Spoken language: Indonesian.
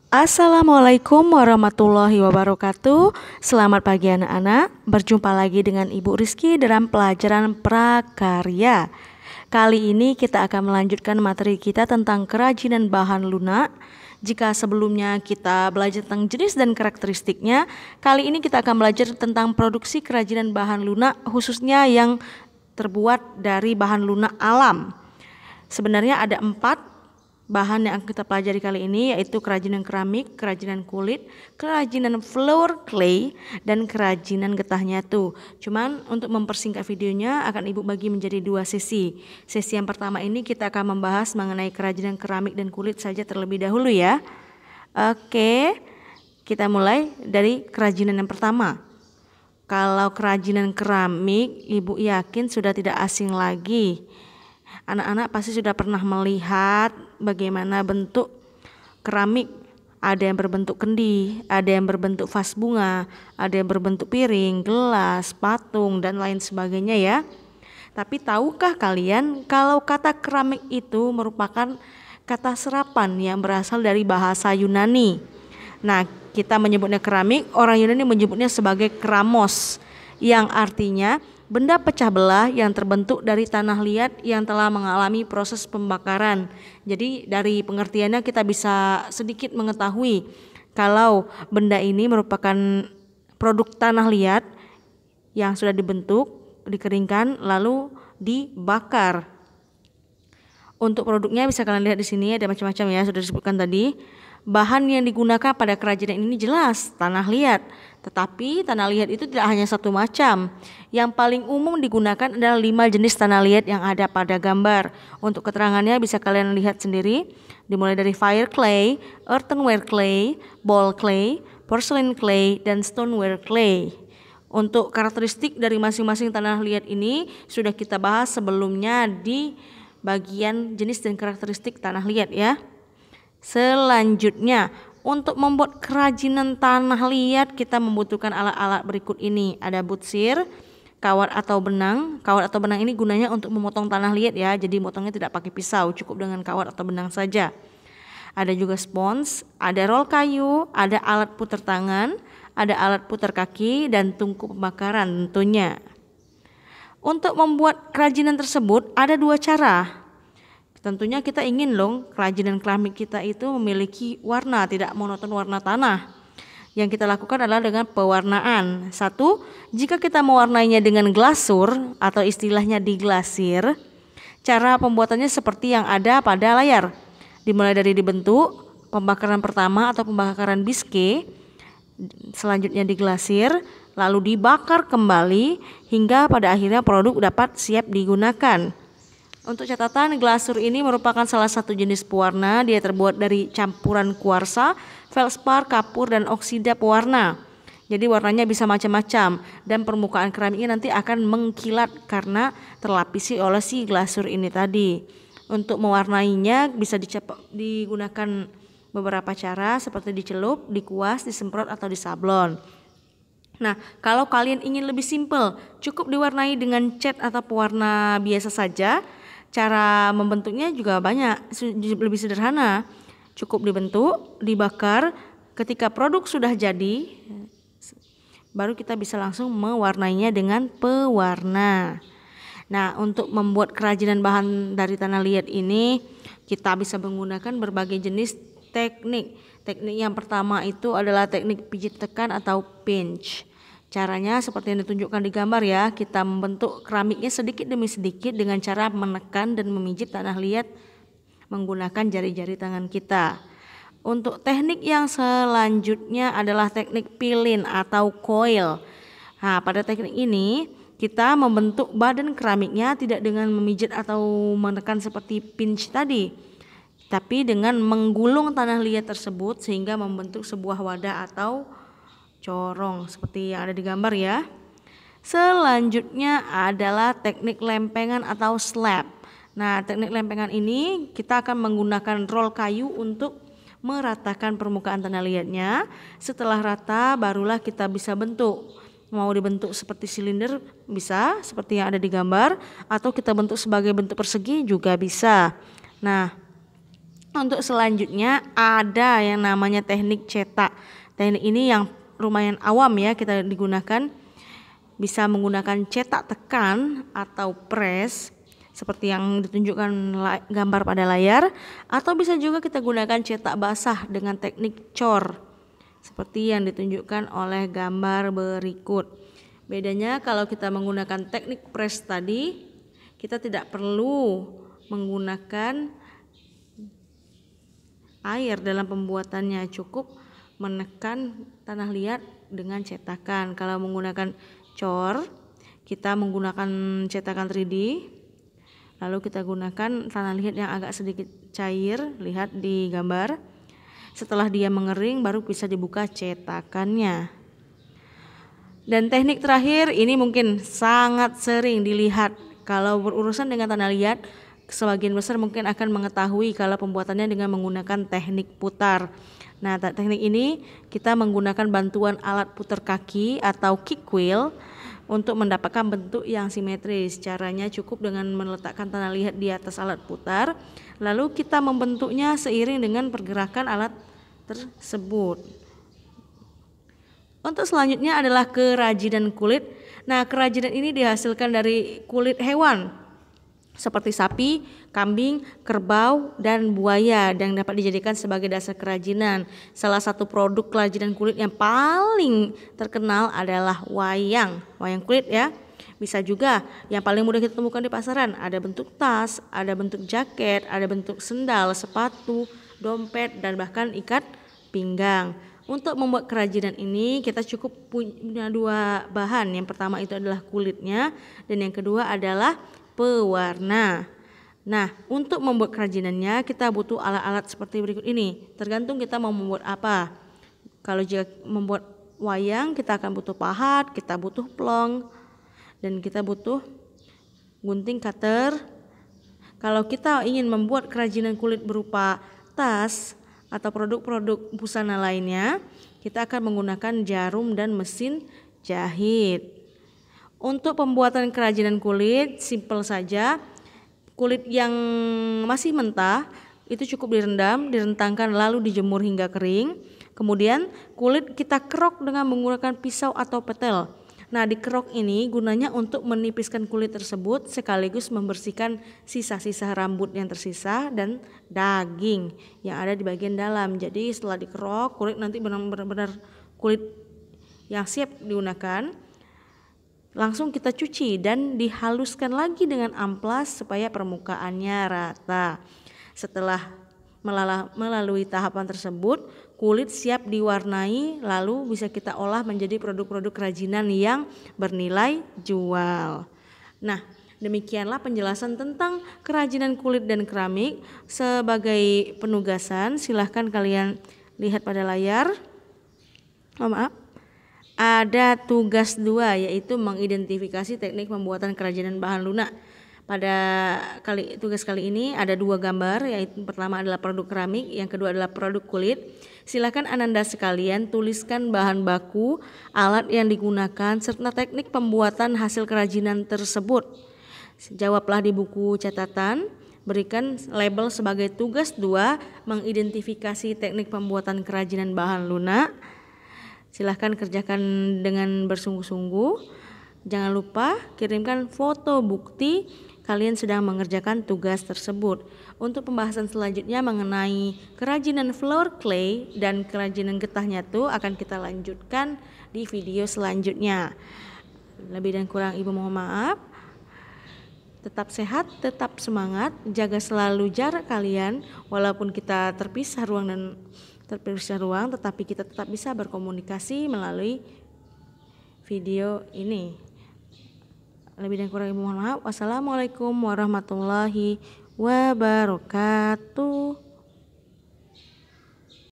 Assalamualaikum warahmatullahi wabarakatuh. Selamat pagi anak-anak. Berjumpa lagi dengan Ibu Rizky dalam pelajaran prakarya. Kali ini kita akan melanjutkan materi kita tentang kerajinan bahan lunak. Jika sebelumnya kita belajar tentang jenis dan karakteristiknya, kali ini kita akan belajar tentang produksi kerajinan bahan lunak, khususnya yang terbuat dari bahan lunak alam. Sebenarnya ada 4 bahan yang akan kita pelajari kali ini, yaitu kerajinan keramik, kerajinan kulit, kerajinan flour clay, dan kerajinan getah nyatu. Cuman untuk mempersingkat videonya akan Ibu bagi menjadi 2 sesi. Sesi yang pertama ini kita akan membahas mengenai kerajinan keramik dan kulit saja terlebih dahulu ya. Oke, kita mulai dari kerajinan yang pertama. Kalau kerajinan keramik, Ibu yakin sudah tidak asing lagi. Anak-anak pasti sudah pernah melihat bagaimana bentuk keramik. Ada yang berbentuk kendi, ada yang berbentuk vas bunga, ada yang berbentuk piring, gelas, patung, dan lain sebagainya ya. Tapi tahukah kalian kalau kata keramik itu merupakan kata serapan yang berasal dari bahasa Yunani. Nah, kita menyebutnya keramik, orang Yunani menyebutnya sebagai kramos, yang artinya benda pecah belah yang terbentuk dari tanah liat yang telah mengalami proses pembakaran. Jadi dari pengertiannya kita bisa sedikit mengetahui kalau benda ini merupakan produk tanah liat yang sudah dibentuk, dikeringkan, lalu dibakar. Untuk produknya bisa kalian lihat di sini ada macam-macam ya, sudah disebutkan tadi. Bahan yang digunakan pada kerajinan ini jelas tanah liat, tetapi tanah liat itu tidak hanya satu macam. Yang paling umum digunakan adalah 5 jenis tanah liat yang ada pada gambar. Untuk keterangannya bisa kalian lihat sendiri, dimulai dari fire clay, earthenware clay, ball clay, porcelain clay, dan stoneware clay. Untuk karakteristik dari masing-masing tanah liat ini sudah kita bahas sebelumnya di bagian jenis dan karakteristik tanah liat ya. Selanjutnya, untuk membuat kerajinan tanah liat kita membutuhkan alat-alat berikut ini. Ada butsir, kawat atau benang. Kawat atau benang ini gunanya untuk memotong tanah liat ya. Jadi motongnya tidak pakai pisau, cukup dengan kawat atau benang saja. Ada juga spons, ada roll kayu, ada alat putar tangan, ada alat putar kaki, dan tungku pembakaran tentunya. Untuk membuat kerajinan tersebut ada 2 cara. Tentunya kita ingin loh kerajinan keramik kita itu memiliki warna, tidak monoton warna tanah. Yang kita lakukan adalah dengan pewarnaan. 1, jika kita mewarnainya dengan glasur atau istilahnya diglasir, cara pembuatannya seperti yang ada pada layar. Dimulai dari dibentuk, pembakaran pertama atau pembakaran biske, selanjutnya diglasir, lalu dibakar kembali hingga pada akhirnya produk dapat siap digunakan. Untuk catatan, glasur ini merupakan salah satu jenis pewarna. Dia terbuat dari campuran kuarsa, feldspar, kapur, dan oksida pewarna. Jadi warnanya bisa macam-macam dan permukaan keramiknya nanti akan mengkilat karena terlapisi oleh si glasur ini tadi. Untuk mewarnainya bisa digunakan beberapa cara seperti dicelup, dikuas, disemprot, atau disablon. Nah, kalau kalian ingin lebih simpel, cukup diwarnai dengan cat atau pewarna biasa saja. Cara membentuknya juga banyak, lebih sederhana. Cukup dibentuk, dibakar. Ketika produk sudah jadi, baru kita bisa langsung mewarnainya dengan pewarna. Nah, untuk membuat kerajinan bahan dari tanah liat ini, kita bisa menggunakan berbagai jenis teknik. Teknik yang pertama itu adalah teknik pijit tekan atau pinch. Caranya seperti yang ditunjukkan di gambar ya, kita membentuk keramiknya sedikit demi sedikit dengan cara menekan dan memijit tanah liat menggunakan jari-jari tangan kita. Untuk teknik yang selanjutnya adalah teknik pilin atau coil. Nah, pada teknik ini kita membentuk badan keramiknya tidak dengan memijit atau menekan seperti pinch tadi, tapi dengan menggulung tanah liat tersebut sehingga membentuk sebuah wadah atau corong seperti yang ada di gambar ya. Selanjutnya adalah teknik lempengan atau slab. Nah, teknik lempengan ini kita akan menggunakan roll kayu untuk meratakan permukaan tanah liatnya. Setelah rata barulah kita bisa bentuk. Mau dibentuk seperti silinder bisa, seperti yang ada di gambar, atau kita bentuk sebagai bentuk persegi juga bisa. Nah, Untuk selanjutnya ada yang namanya teknik cetak. Teknik ini yang lumayan awam ya kita digunakan. Bisa menggunakan cetak tekan atau press seperti yang ditunjukkan gambar pada layar, atau bisa juga kita gunakan cetak basah dengan teknik cor seperti yang ditunjukkan oleh gambar berikut. Bedanya kalau kita menggunakan teknik press tadi, kita tidak perlu menggunakan air dalam pembuatannya, cukup menekan tanah liat dengan cetakan. Kalau menggunakan cor, kita menggunakan cetakan 3D, lalu kita gunakan tanah liat yang agak sedikit cair, lihat di gambar. Setelah dia mengering baru bisa dibuka cetakannya. Dan teknik terakhir ini mungkin sangat sering dilihat kalau berurusan dengan tanah liat. Sebagian besar mungkin akan mengetahui kalau pembuatannya dengan menggunakan teknik putar. Nah, teknik ini kita menggunakan bantuan alat putar kaki atau kick wheel untuk mendapatkan bentuk yang simetris. Caranya cukup dengan meletakkan tanah liat di atas alat putar, lalu kita membentuknya seiring dengan pergerakan alat tersebut. Untuk selanjutnya adalah kerajinan kulit. Nah, kerajinan ini dihasilkan dari kulit hewan seperti sapi, kambing, kerbau, dan buaya yang dapat dijadikan sebagai dasar kerajinan. Salah satu produk kerajinan kulit yang paling terkenal adalah wayang kulit ya. Bisa juga yang paling mudah kita temukan di pasaran, ada bentuk tas, ada bentuk jaket, ada bentuk sendal, sepatu, dompet, dan bahkan ikat pinggang. Untuk membuat kerajinan ini kita cukup punya dua bahan. Yang pertama itu adalah kulitnya, dan yang kedua adalah pewarna. Nah, untuk membuat kerajinannya kita butuh alat-alat seperti berikut ini. Tergantung kita mau membuat apa. Kalau jika membuat wayang, kita akan butuh pahat, kita butuh plong, dan kita butuh gunting cutter. Kalau kita ingin membuat kerajinan kulit berupa tas atau produk-produk busana lainnya, kita akan menggunakan jarum dan mesin jahit. Untuk pembuatan kerajinan kulit simpel saja. Kulit yang masih mentah itu cukup direndam, direntangkan lalu dijemur hingga kering. Kemudian kulit kita kerok dengan menggunakan pisau atau petel. Nah, dikerok ini gunanya untuk menipiskan kulit tersebut sekaligus membersihkan sisa-sisa rambut yang tersisa dan daging yang ada di bagian dalam. Jadi setelah dikerok, kulit nanti benar-benar kulit yang siap digunakan. Langsung kita cuci dan dihaluskan lagi dengan amplas supaya permukaannya rata. Setelah melalui tahapan tersebut, kulit siap diwarnai lalu bisa kita olah menjadi produk-produk kerajinan yang bernilai jual. Nah, demikianlah penjelasan tentang kerajinan kulit dan keramik. Sebagai penugasan, silahkan kalian lihat pada layar. Ada tugas 2 yaitu mengidentifikasi teknik pembuatan kerajinan bahan lunak. Pada tugas kali ini ada 2 gambar, yaitu pertama adalah produk keramik, yang kedua adalah produk kulit. Silakan Ananda sekalian tuliskan bahan baku, alat yang digunakan serta teknik pembuatan hasil kerajinan tersebut. Jawablah di buku catatan. Berikan label sebagai tugas 2 mengidentifikasi teknik pembuatan kerajinan bahan lunak. Silahkan kerjakan dengan bersungguh-sungguh. Jangan lupa kirimkan foto bukti kalian sedang mengerjakan tugas tersebut. Untuk pembahasan selanjutnya mengenai kerajinan floor clay dan kerajinan getah nyatu akan kita lanjutkan di video selanjutnya. Lebih dan kurang Ibu mohon maaf. Tetap sehat, tetap semangat, jaga selalu jarak kalian walaupun kita terpisah ruang tetapi kita tetap bisa berkomunikasi melalui video ini. Lebih dan kurang mohon maaf. Wassalamualaikum warahmatullahi wabarakatuh.